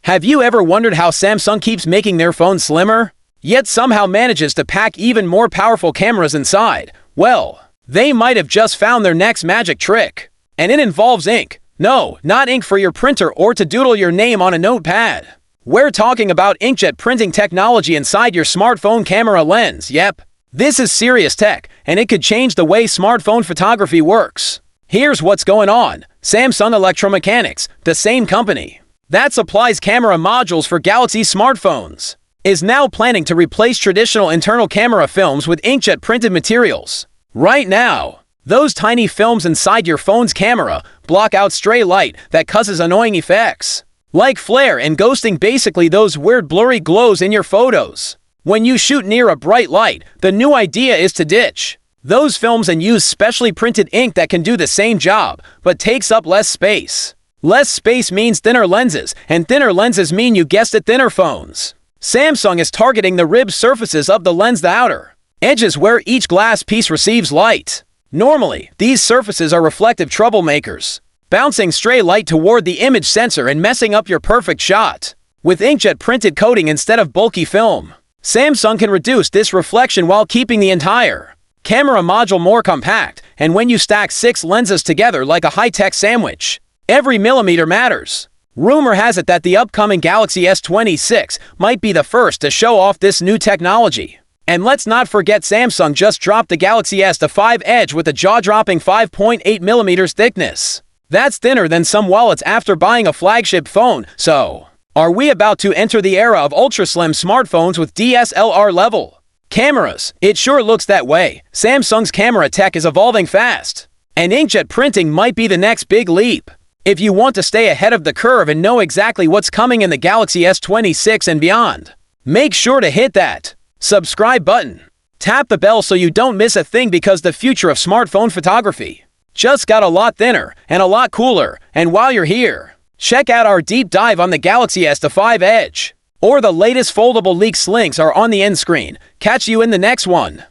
Have you ever wondered how Samsung keeps making their phones slimmer, yet somehow manages to pack even more powerful cameras inside? Well, they might have just found their next magic trick. And it involves ink. No, not ink for your printer or to doodle your name on a notepad. We're talking about inkjet printing technology inside your smartphone camera lens. Yep, this is serious tech, and it could change the way smartphone photography works. Here's what's going on. Samsung Electro-Mechanics, the same company that supplies camera modules for Galaxy smartphones, is now planning to replace traditional internal camera films with inkjet printed materials. Right now, those tiny films inside your phone's camera block out stray light that causes annoying effects, like flare and ghosting, basically those weird blurry glows in your photos. When you shoot near a bright light, the new idea is to ditch those films and use specially printed ink that can do the same job, but takes up less space. Less space means thinner lenses, and thinner lenses mean, you guessed it, thinner phones. Samsung is targeting the ribbed surfaces of the lens, the outer edges where each glass piece receives light. Normally, these surfaces are reflective troublemakers, bouncing stray light toward the image sensor and messing up your perfect shot. With inkjet printed coating instead of bulky film, Samsung can reduce this reflection while keeping the entire camera module more compact. And when you stack 6 lenses together like a high-tech sandwich, every millimeter matters. Rumor has it that the upcoming Galaxy S26 might be the first to show off this new technology. And let's not forget, Samsung just dropped the Galaxy S25 Edge with a jaw-dropping 5.8mm thickness. That's thinner than some wallets after buying a flagship phone. So, are we about to enter the era of ultra-slim smartphones with DSLR-level cameras? It sure looks that way. Samsung's camera tech is evolving fast, and inkjet printing might be the next big leap. If you want to stay ahead of the curve and know exactly what's coming in the Galaxy S26 and beyond, make sure to hit that subscribe button. Tap the bell so you don't miss a thing, because the future of smartphone photography just got a lot thinner and a lot cooler. And while you're here, check out our deep dive on the Galaxy S25 Edge, or the latest foldable leaks. Links are on the end screen. Catch you in the next one.